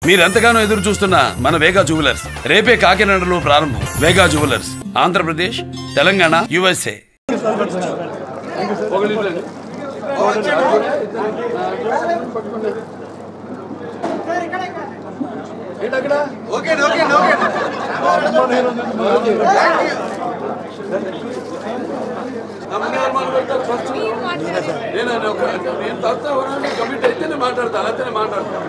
మీరెంతగానో ఎదురు చూస్తున్న మన వేగా జ్యువెలర్స్ రేపే కాకినాడలో ప్రారంభం. వేగా జ్యువెలర్స్, ఆంధ్రప్రదేశ్, తెలంగాణ, USA. నేను తప్ప కమిట్ అయితేనే మాట్లాడతాను, అయితేనే మాట్లాడతాను.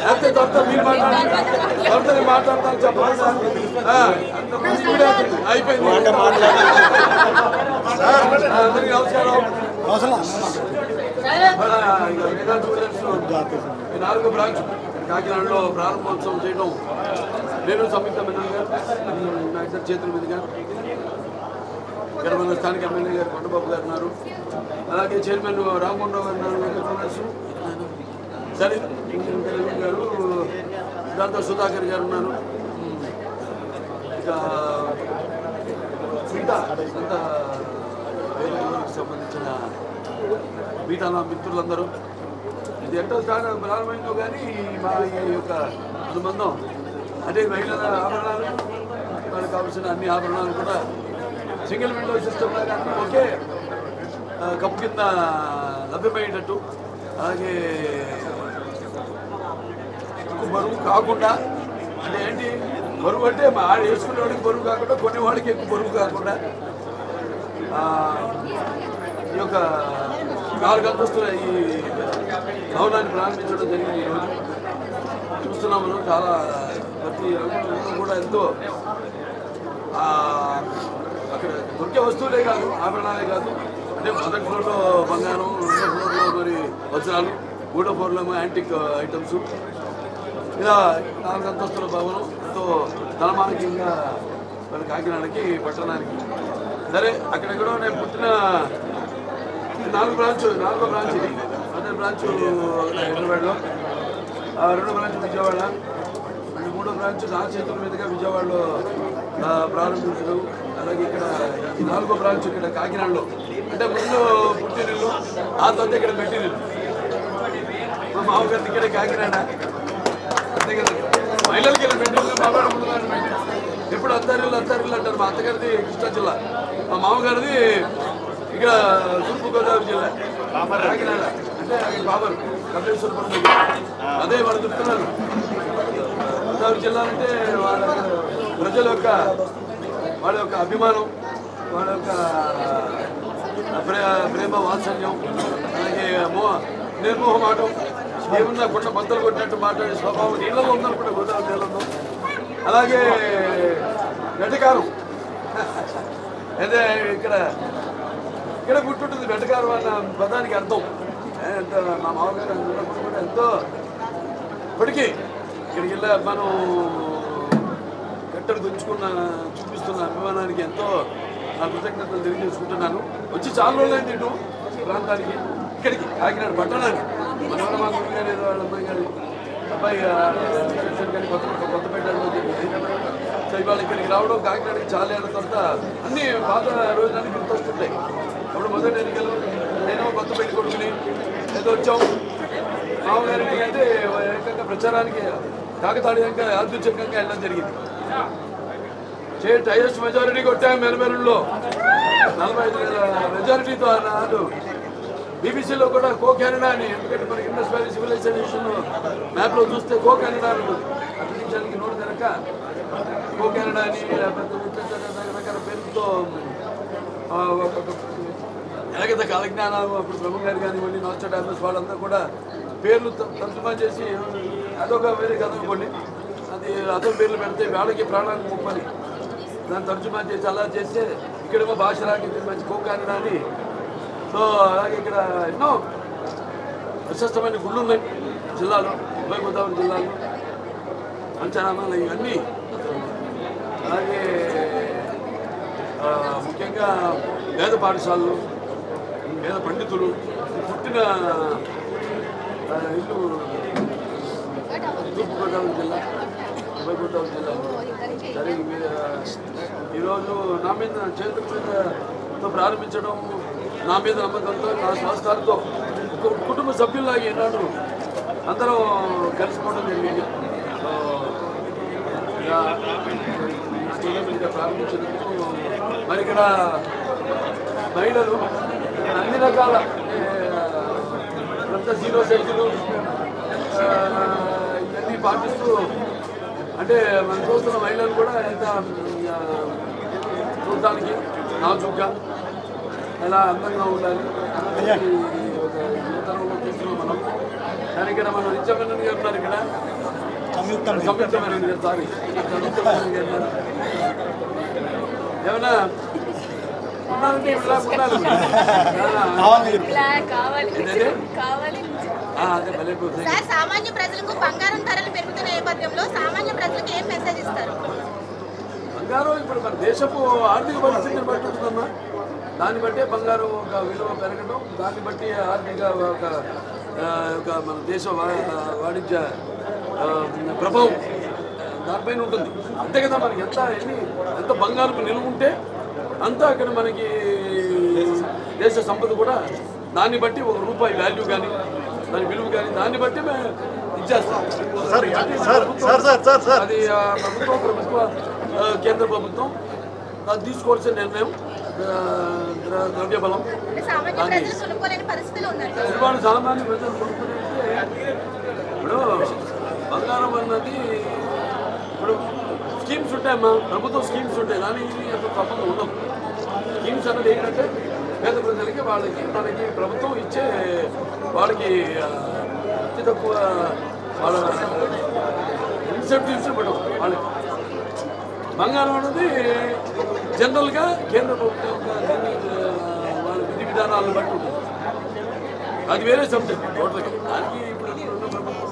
అయితే తప్ప మీరు మాట్లాడతాను మాట్లాడతాను చెప్పండి. అయిపోయింది. అందరికీ నమస్కారం. 4వ బ్రాంచ్ కాకినాడలో ప్రారంభోత్సవం చేయడం నేను సంయుక్త మేనేజర్ నా ఇద్దరు చేతుల మీదుగా ఇక్కడ మన స్థానిక ఎమ్మెల్యే గారు కొండబాబు గారు ఉన్నారు, అలాగే చైర్మన్ రామగుండరావు గారు ఉన్నారు, సరే గారు, దాంతో సుధాకర్ గారు ఉన్నారు, ఇక మిగతా అంతా సంబంధించిన మిగతా మిత్రులందరూ. ఇది ఎంతో ప్రారంభమైందో కానీ మా ఈ యొక్క అనుబంధం అంటే మహిళల ఆభరణాలు, వాళ్ళకి కావాల్సిన అన్ని ఆభరణాలు కూడా సింగిల్ విండో సిస్టమ్ లాగా ఒకే కప్పు కింద లభ్యమయ్యేటట్టు, అలాగే ఎక్కువ బరువు కాకుండా, అంటే ఏంటి బరువు అంటే మా ఆడ వేసుకునే వాడికి బరువు కాకుండా కొనేవాడికి ఎక్కువ బరువు కాకుండా ఈ యొక్క 4 అంతస్తుల ఈ భవనాన్ని ప్రారంభించడం జరిగింది. ఈరోజు చూస్తున్నాం మనం చాలా ప్రతి రంగంలో కూడా ఎంతో అక్కడ దొరికే వస్తువులే కాదు, ఆభరణాలే కాదు, అంటే మొదటి ఫ్లోర్లో బంగారం, 2వ ఫ్లోర్లో మరి వజ్రాలు, 3వ ఫ్లోర్లో యాంటిక్ ఐటమ్స్, ఇలా 4 అంతస్తుల భవనం ఎంతో ధనమానకీయంగా వాళ్ళ కాకినాడకి పట్టణానికి. సరే అక్కడెక్కడో నేను పుట్టిన 4వ బ్రాంచ్ ఇది. మొదటి బ్రాంచ్ హైదరాబాద్లో, 2వ బ్రాంచ్ విజయవాడ, 3వ బ్రాంచ్ నా చేతుల మీదుగా విజయవాడలో ప్రారంభించడం, అలాగే ఇక్కడ 4వ బ్రాంచ్ ఇక్కడ కాకినాడలో, అంటే ముందు పుట్టినిల్లు, ఆ తర్వాత ఇక్కడ పెట్టినిల్లు. మా మామగారి ఇక్కడే కాకినాడ, అంతే కదా, మహిళలకి ఇలా పెట్టిల్లు, బాబాడు ముందుగారు ఎప్పుడు అత్తారిల్లు అంటారు. మా అత్తగారిది కృష్ణా జిల్లా, మా మామగారిది ఇక్కడ తూర్పుగోదావరి జిల్లా కాకినాడ, అంటే బాబర్ కపిలేశ్వరపురం దగ్గర. అదే వాళ్ళు చెప్తున్నారు, గోదావరి జిల్లా అంటే వాళ్ళ ప్రజల యొక్క వాళ్ళ యొక్క అభిమానం, వాళ్ళ యొక్క ప్రేమ వాత్సల్యం, అలాగే నిర్మోహమాటం, ఏమన్నా కొండ బద్దలు కొట్టినట్టు మాట్లాడే స్వభావం నీళ్ళలో ఉందనుకుంటే గోదావరి నీళ్ళలో. అలాగే వెటకారం, అయితే ఇక్కడ పుట్టుంటుంది వెటకారం అన్న పదానికి అర్థం. మా మామగారు కూడా ఎంతో ఇప్పటికీ ఇక్కడికి వెళ్ళా మనం కట్టడి చూపిస్తున్న అభిమానానికి ఎంతో నా కృతజ్ఞతలు తెలియజేసుకుంటున్నాను. వచ్చి చాలా రోజులైంది ఇటు ప్రాంతానికి, ఇక్కడికి కాకినాడ పట్టణానికి. మన వాళ్ళ మా గురి గారు ఏదో వాళ్ళ అమ్మాయి గారు అబ్బాయి కానీ కొత్తపేటలో జరిగింది. సో ఇవాళ ఇక్కడికి రావడం కాకినాడకి చాలా ఏళ్ళ తర్వాత అన్ని పాత రోజులన్నీ గుర్తొస్తుంటాయి. అప్పుడు మొదటి ఎన్నికలు నేను కొత్తపేట కొడుకుని ఏదో వచ్చాం, మామగారికి అంటే ఏకంగా ప్రచారానికి కాకతాళీయంగా యాదృచ్ఛికంగా వెళ్ళడం జరిగింది. హైయెస్ట్ మెజారిటీ కొట్టాము మెరమెరుల్లో, 45,000 మెజారిటీతో అన్నాడు. బీబీసీలో కూడా కో కెనడా అని, ఎందుకంటే మనకి ఇండస్ వ్యాలీ సివిలైజేషన్ మ్యాప్లో చూస్తే కో కెనడా అని ఉంటుంది. అటు నిమిషానికి నోటు కనుక కో కెనడా అని రకరకాల పేరుతో ఎలాగైతే కాలజ్ఞానాలు అప్పుడు ప్రభు గారు కానివ్వండి, నాస్ట్రాడామస్ వాళ్ళంతా కూడా పేర్లు తర్జుమా చేసి అదొక వేరే కథ అనుకోండి, అది అతని పేర్లు పెడితే వాళ్ళకి ప్రాణానికి ముప్పని దాన్ని తర్జుమా చేసి అలా చేస్తే ఇక్కడేమో భాషలాంటి మంచి కో కెనడా అని. సో అలాగే ఇక్కడ ఎన్నో ప్రశస్తమైన గుళ్ళు ఉన్నాయి జిల్లాలో, ఉభయ గోదావరి జిల్లాలో, పంచనామాలు ఇవన్నీ. అలాగే ముఖ్యంగా వేద పాఠశాలలు, వేద పండితులు పుట్టిన ఇల్లు తూర్పుగోదావరి జిల్లా, ఉభయ గోదావరి జిల్లాలో. సరే ఈరోజు నా మీద చేతుల మీదతో ప్రారంభించడం, నా మీద నమ్మకంతో, నా స్వాస్థాలతో కుటుంబ సభ్యుల్లాగా ఈనాడు అందరం కలిసిపోవడం జరిగింది. ప్రారంభించినందుకు మరి ఇక్కడ మహిళలు అన్ని రకాల అంత జీరో సైజులు ఇవన్నీ పాటిస్తూ అంటే మనం చూస్తున్న మహిళలు కూడా ఎంత చూడటానికి నాజుగ్గా ఎలా అందంగా ఉండాలి యువతరంలో చూస్తున్నాం మనం. కానీ ఇక్కడ మనం నిత్యమేనని గారు ఉన్నారు, ఇక్కడ సంయుక్తమేనని గారు సారీ సంయుక్తమేనని గారు ఏమన్నా ఉన్నారంటే ఇలా ఉండాలి. సామాన్య ప్రజలకు బంగారం ధరలు పెరుగుతున్న నేపథ్యంలో సామాన్య ప్రజలకు ఏం మెసేజ్ ఇస్తారు? బంగారం ఇప్పుడు మన దేశపు ఆర్థిక పరిస్థితిని బట్టి ఉంటుందమ్మా. దాన్ని బట్టే బంగారం ఒక విలువ పెరగడం, దాన్ని బట్టి ఆర్థిక ఒక మన దేశ వాణిజ్య ప్రభావం దానిపైన ఉంటుంది. అంతే కదా, మనకి ఎంత బంగారం నిలువ ఉంటే అంతా అక్కడ మనకి దేశ సంపద కూడా దాన్ని బట్టి ఒక రూపాయి వాల్యూ కానీ దాని విలువ కానీ దాన్ని బట్టి మేము ఇచ్చేస్తాం. అది ప్రభుత్వ కేంద్ర ప్రభుత్వం అది తీసుకోవాల్సిన నిర్ణయం. ద్రవ్యబలం సామాన్య ప్రజలు కొనుక్కునేస్తే ఇప్పుడు బంగారం అన్నది ఇప్పుడు స్కీమ్స్ ఉంటాయమ్మా, ప్రభుత్వ స్కీమ్స్ ఉంటాయి, దాని అసలు తప్పదు ఉండదు. స్కీమ్స్ అన్నది ఏంటంటే పేద ప్రజలకి మనకి ప్రభుత్వం ఇచ్చే వాళ్ళకి అతి తక్కువ వాళ్ళ ఇన్సెంటివ్స్ ఇవ్వడం. వాళ్ళకి బంగారం అన్నది జనరల్గా కేంద్ర ప్రభుత్వం వాళ్ళ విధి విధానాలను బట్టి ఉంటుంది. అది వేరే సబ్జెక్ట్ టోటల్గా. దానికి ఇప్పుడు ఉన్న ప్రభుత్వం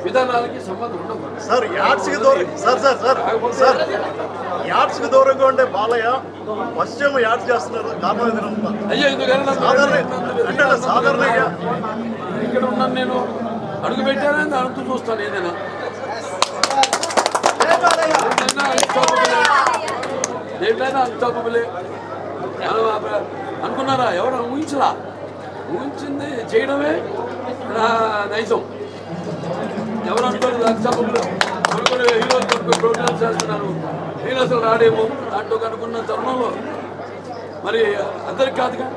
విధానాలకి సంబంధం ఉండదు. సార్ యాడ్స్కి దూరంగా ఉండే బాలయ్య పశ్చిమ యాడ్స్ చేస్తున్నారు. కారణం ఏదైనా అయ్యో ఎందుకని సాధారణంగా ఇక్కడ ఉన్నాను నేను, అడుగు పెట్టానని అడుగుతూ చూస్తాను. ఏదైనా దేంట్లైనా అన్స్టాపబులే. అనుకున్నారా? ఎవరు ఊహించలా? ఊహించింది చేయడమే నైజం. ఎవరు అనుకోలేదు అన్స్టాపబుల్. కొన్ని హీరోలు కొన్ని ప్రోగ్రామ్స్ చేస్తున్నారు, నేను అసలు రాడేమో దాంట్లో కనుక్కున్న తరుణంలో మరి అందరికి కాదుగా,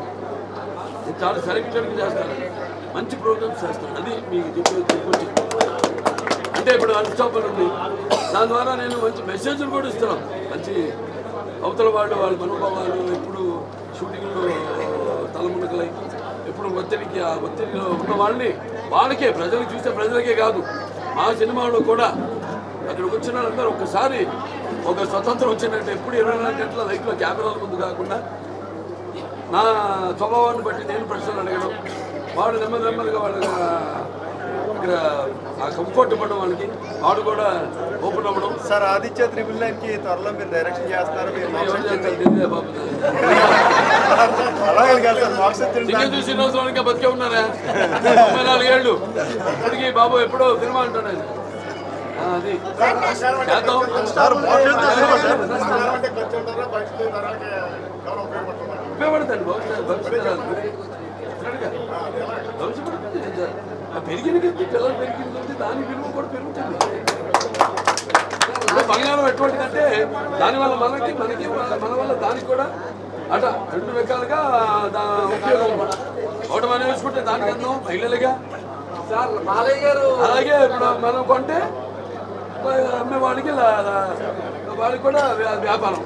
చాలా సెలెక్టెడ్గా చేస్తారు, మంచి ప్రోగ్రామ్స్ చేస్తారు. అది మీకు చెప్పొచ్చి అంటే ఇప్పుడు అన్స్టాపబుల్ ఉంది, దాని ద్వారా నేను మంచి మెసేజ్లు కూడా ఇస్తున్నాను. మంచి అవతల వాళ్ళ మనోభావాలు ఎప్పుడు షూటింగ్లో తలమునకలై ఎప్పుడు ఒత్తిడికి ఆ ఒత్తిడిలో ఉన్న వాళ్ళకే ప్రజలకు చూస్తే ప్రజలకే కాదు, మా సినిమాలో కూడా అక్కడికి వచ్చిన వాళ్ళందరూ ఒక్కసారి ఒక స్వతంత్రం వచ్చిందంటే ఎప్పుడు 24 గంటల లైట్లో కెమెరాల ముందు కాకుండా నా స్వభావాన్ని బట్టి నేను ప్రశ్నలు అడగడం, వాడు నెమ్మదిగా వాళ్ళ ఇక్కడ ఆ కంఫర్ట్ ఇవ్వడం, వాళ్ళకి వాడు కూడా ఓపెన్ అవ్వడం. సార్ ఆదిత్య 999కి త్వరలో మీరు డైరెక్షన్ చేస్తారు. చూసి రోజులు ఇంకా బతికే ఉన్నారా? 34 ఏళ్ళు ఇప్పటికీ బాబు ఎప్పుడో సినిమా అంటాడు. అది ఉపయోగపడుతుంది పెరిగిన కొద్ది పిల్లలు పెరిగిన కొద్ది దాని విలువ కూడా పెరుగుతుంది. బంగారం ఎటువంటిదంటే దానివల్ల మనకి మన వల్ల దానికి కూడా అట రెండు రకాలుగా ఉపయోగం. ఒకటి మనం వేసుకుంటే దానికి అందం మహిళలుగా అలాగే ఇప్పుడు మనం కొంటే అమ్మేవాడికి వాళ్ళకి కూడా వ్యాపారం.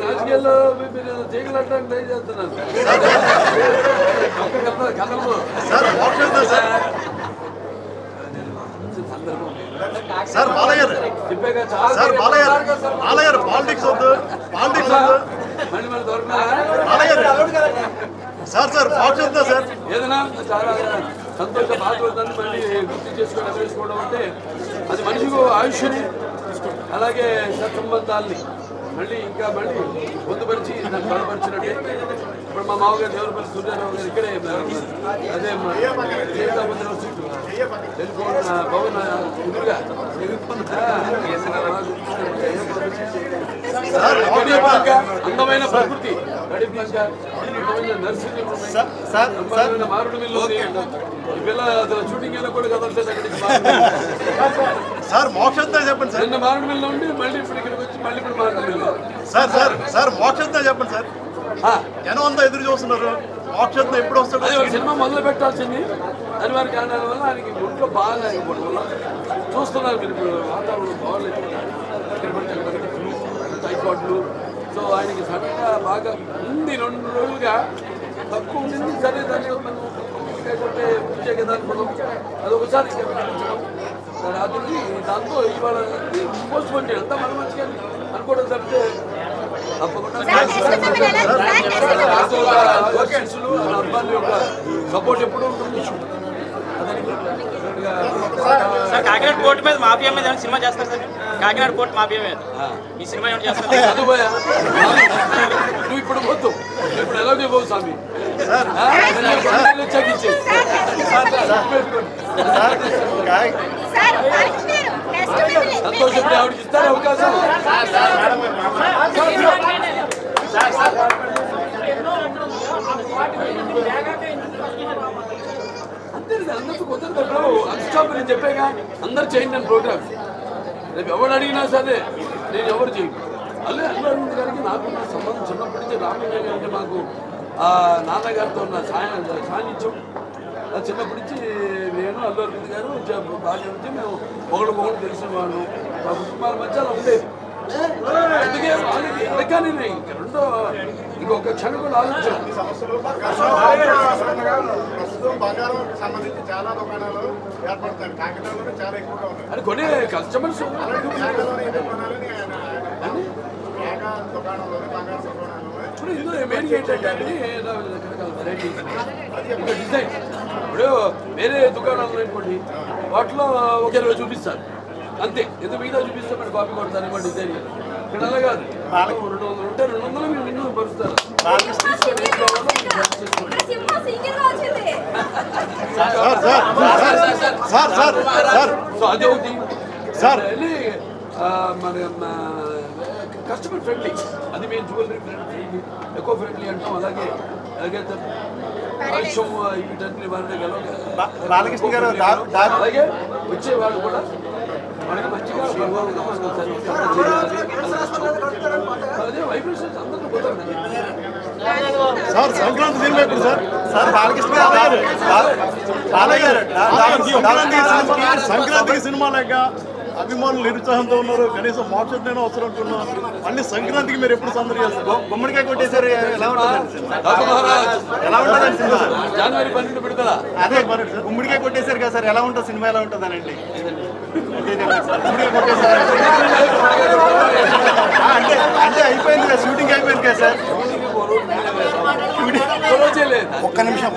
రాజకీయాల్లో మీరు చేయగలటానికి ట్రై చేస్తున్నాను. కథలో సార్ బాలయ్య పాలిటిక్స్ వద్దు మళ్ళీ మన దొరికినా సార్ ఏదైనా చాలా సంతోష బాధపడుతుంది. మళ్ళీ గుర్తు చేసుకోవడం అంటే అది మనిషికి ఆయుష్ని అలాగే సత్సంబంధాలని మళ్ళీ పొందుపరిచి దాన్ని బలపరిచినట్టే. ఇప్పుడు మా మామగారు దేవరపల్లి సూర్యారావు గారు ఇక్కడే అదే టెలిఫోన్ భవన్ ఎదురుగా అందమైన ప్రకృతి, అందమైన నర్సరీ, మారుడు మిల్లు ఉంది. ఈ పిల్ల అసలు షూటింగ్ అయినా కూడా కదలలేదు అక్కడి నుంచి. సార్ మోక్షంతో చెప్పండి సార్. నిన్న మారుడు మిల్లు ఉండి మళ్ళీ ఇప్పుడు ఇక్కడికి వచ్చి మళ్ళీ ఇప్పుడు మారుడు మిల్లు. సార్ మోక్షంతో చెప్పండి సార్. జనం అంతా ఎదురు చూస్తున్నారు, మోక్షంతో ఎప్పుడు వస్తాడు? అదే సినిమా మొదలు పెట్టాల్సింది అనివార్య కారణాల వల్ల ఆయనకి ఒంట్లో బాగా అయిపోవడం వల్ల చూస్తున్నారు మీరు. ఇప్పుడు వాతావరణం బాగాలేదు, ఇక్కడ పడితే అక్కడ ఫ్లూ, టైఫాయిడ్లు. సో ఆయనకి సడన్గా బాగా ఉంది, 2 రోజులుగా తక్కువ ఉండింది. సరే దాన్ని మనం కొట్టే ప్రత్యేకత అనుకున్నాం. అది ఒకసారి రాత్రి దాంతో ఇవాళ పోస్ట్ పోన్ చేయడం అంతా మన మంచిగా అనుకోవడం తప్పితే తప్పకుండా అబ్బాయి యొక్క సపోర్ట్ ఎప్పుడు ఉంటుంది. సార్ కాకినాడ కోర్టు మీద మాఫియా మీద ఏమైనా సినిమా చేస్తారు సార్? కాకినాడ కోర్టు మాఫియా మీద ఈ సినిమా ఏమైనా చేస్తారు? నువ్వు ఇప్పుడు పోతు ఇప్పుడు ఎలా పోవు స్వామి సంతోషం ఆవిడకి ఇస్తారు అవకాశం. అందరికీ కుదరదు. అన్స్టాప్ నేను చెప్పాగా, అందరు చేయండి నేను ప్రోగ్రామ్స్. రేపు ఎవరు అడిగినా సరే నేను ఎవరు చేయను. అల్లు అరవింద్ గారికి నాకు నా సంబంధం చిన్నప్పటి నుంచి. రామయ్య గారు అంటే మాకు నాన్నగారితో ఉన్న సాన్నిధ్యం చిన్నప్పటి నుంచి. నేను అల్లు అరవింద్ గారు బాగా నుంచి మేము ఒకళ్ళు తెలిసిన వాళ్ళు, మా కుటుంబాల మధ్య అలా ఉండేది. అందుకే వాళ్ళకి అడగానే ఇంకా రెండో ఇంకొక క్షణం కూడా ఆలోచించాను. అది కొన్ని కస్టమర్స్ ఇప్పుడు ఇందులో మెయిన్ ఏంటంటే వెరైటీ డిజైన్. ఇప్పుడు వేరే దుకాణాలు అనుకోండి, వాటిలో ఒకే రోజు చూపిస్తారు అంతే. ఎందుకు మిగతా చూపిస్తే మరి కాపీ కొడతారు మా డిజైన్. ఇక్కడ అలా కాదు, 200 ఉంటే 200 మీరు మినిమం పరుస్తారు. సో అదే ఒకటి సార్. వెళ్ళి మన కస్టమర్ ఫ్రెండ్లీ, అది మేము జ్యువెలరీ ఫ్రెండ్లీ, ఎకో ఫ్రెండ్లీ అంటాం. అలాగే కాలుష్యం వీటన్ని బాలకృష్ణ గారు అలాగే వచ్చేవాళ్ళు కూడా మనకి మంచిగా అదే వైబ్రేషన్స్ అందరికీ పోతుంది. సార్ సంక్రాంతి సినిమా ఎప్పుడు సార్? సార్ బాలకృష్ణ గారు సంక్రాంతికి సినిమా లేక అభిమానులు నిరుత్సాహంతో ఉన్నారు. కనీసం మోక్షం అవసరం అంటున్నారు. మళ్ళీ సంక్రాంతికి మీరు ఎప్పుడు సందడి చేస్తారు? గుమ్మడికాయ కొట్టేసారు, ఎలా ఉంటుంది? ఎలా ఉంటుంది సినిమా? జనవరి 12 విడుదల. అదే గుమ్మడికాయ కొట్టేశారు కదా సార్, ఎలా ఉంటుంది సినిమా? ఎలా ఉంటుంది అనండి. అంటే అయిపోయింది కదా, షూటింగ్ అయిపోయింది కదా సార్. ఒక్క నిమిషం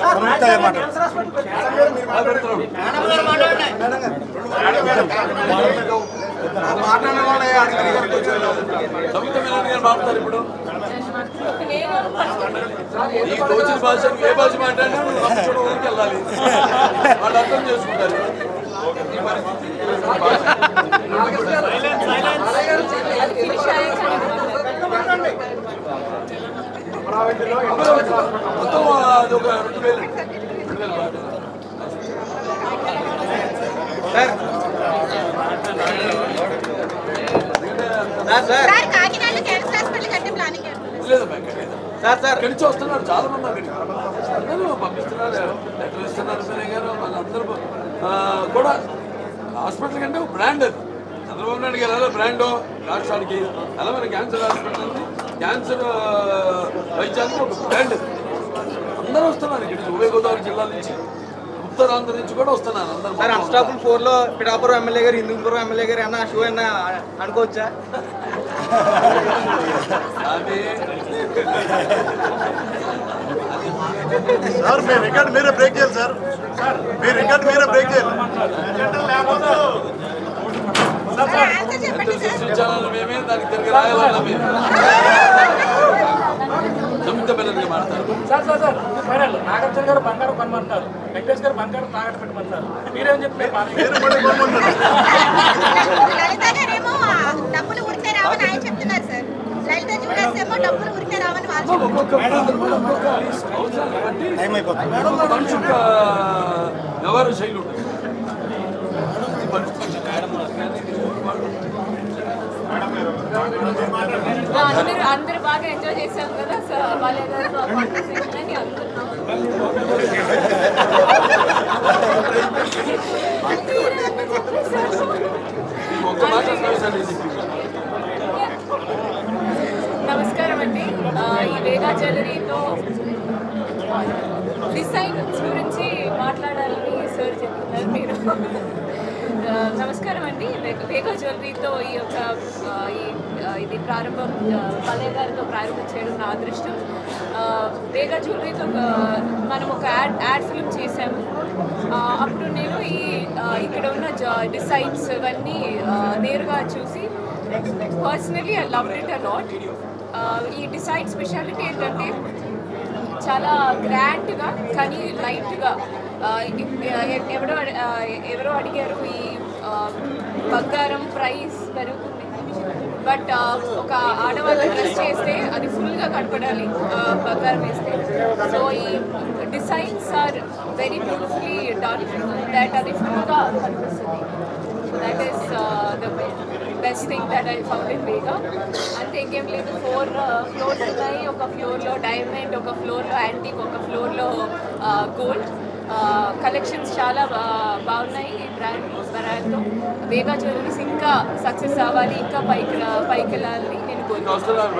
మాట్లాడతారు. ఇప్పుడు నీకు తోచిన భాష ఏ భాష మాట్లాడినా ఊరికి వెళ్ళాలి, వాళ్ళు అర్థం చేసుకుంటారు. ఈ పరిస్థితి మొత్తం అది ఒక 2000 పాటలు. ఇక్కడి నుంచి వస్తున్నారు చాలా మంది. అక్కడికి అందరూ పంపిస్తున్నారు, లెటర్ ఇస్తున్నారు. సరే గారు వాళ్ళందరూ కూడా హాస్పిటల్ కంటే బ్రాండ్ అది. చంద్రబాబు నాయుడు గారు ఎలా బ్రాండ్ రాష్ట్రానికి, అలా మన క్యాన్సర్ హాస్పిటల్ ఉంది. క్యాన్సర్ వైద్యానికి ఒక బ్రాండ్. అందరూ వస్తున్నారు ఇక్కడికి, ఉభయ గోదావరి జిల్లాల నుంచి, ఉత్తరాంధ్ర నుంచి కూడా వస్తున్నారు అందరూ. సార్ అన్స్టాపుల్ 4లో పిఠాపురం ఎమ్మెల్యే గారు, హిందూపురం ఎమ్మెల్యే గారు అన్న షో అన్న అనుకోవచ్చా? సార్ మీ రికార్డ్ మీరే బ్రేక్ చేయాలి సార్. మీ రికార్డ్ మీరే బ్రేక్ చేయాలి. సృష్టించాలని మేమే, దానికి తిరిగి రాయాలన్నా మేము నమ్మిత పిల్లలకి మాడతారు. నాగార్జున గారు బంగారం కొనమంటారు, వెంకటేష్ గారు బంగారం తాగట్టు పెట్టమంటారు. మీరేం చెప్తారు? డబ్బులు ఉడితే రావని ఆయన చెప్తున్నారు సార్. సార్స్ ఏమో డబ్బులు ఊరికే రావని వాళ్ళు ఒక్కొక్క అవసరాన్ని బట్టి మనిషి యొక్క వ్యవహార శైలి ఉంటుంది. అందరూ బాగా ఎంజాయ్ చేశాం కదా బాలయ్య గారితో అని అనుకున్నాం. నమస్కారం అండి. ఈ వేగా జ్యువెలరీతో డిజైన్స్ గురించి మాట్లాడాలని సార్ చెప్తున్నారు మీరు. నమస్కారం అండి. వేగా జ్యువెలరీతో ఈ యొక్క ఇది ప్రారంభం బాలయ్య గారితో ప్రారంభం చేయడం నా అదృష్టం. వేగా జ్యువెలరీతో మనం ఒక యాడ్ ఫిల్మ్ చేసాము. అప్పుడు నేను ఇక్కడ ఉన్న డిజైన్స్ ఇవన్నీ నేరుగా చూసి personally I love it a lot. ఈ డిజైన్ స్పెషాలిటీ ఏంటంటే చాలా గ్రాండ్గా కానీ లైట్గా. ఎవరో అడిగారు ఈ బంగారం ప్రైస్ పెరుగుతుంది, బట్ ఒక ఆడవాళ్ళు డ్రెస్ చేస్తే అది ఫుల్గా కనపడాలి బంగారం వేస్తే. సో ఈ designs are very beautifully done that అది ఫుల్గా కనిపిస్తుంది. That is the best thing that I found in వేగా. అంతే, ఇంకేం లేదు. 4 ఫ్లోర్స్ ఉన్నాయి. ఒక ఫ్లోర్లో డైమండ్, ఒక ఫ్లోర్లో యాంటిక్, ఒక ఫ్లోర్లో గోల్డ్. కలెక్షన్స్ చాలా బాగున్నాయి ఈ బ్రాండ్తో. వేగా జ్యువెలరీస్ ఇంకా సక్సెస్ అవ్వాలి, ఇంకా పైకి వెళ్ళాలని నేను కోరుకుంటున్నాను.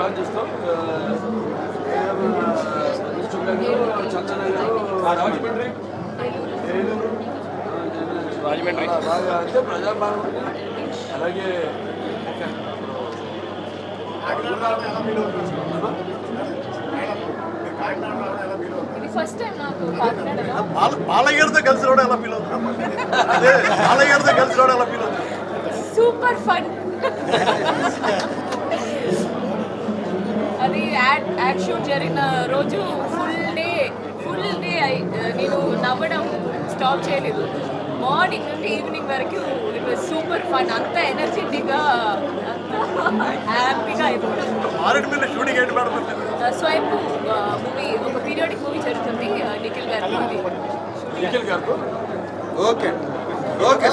అలాగే ఇది ఫస్ట్ టైం నాకు కాకినాడలో. బాలయ్య గారితో కలిసి రావడం ఎలా ఫీల్ అవుతుంది? అదే బాలయ్య గారితో కలిసి రావడం ఎలా ఫీల్ అవుతుంది? Super fun. అది యాడ్ షూట్ జరిగిన రోజు ఫుల్ డే నేను నవ్వడం స్టాప్ చేయలేదు. మార్నింగ్ నుండి ఈవినింగ్ వరకు ఇట్ వాజ్ సూపర్ ఫన్. అంత ఎనర్జెటిక్గా, హ్యాపీగా అయిపోతుంది. స్వయంభూ మూవీ, ఒక పీరియాడిక్ మూవీ జరుగుతుంది నిఖిల్ గారి మూవీ. నిఖిల్ గారు ఓకే ఓకే.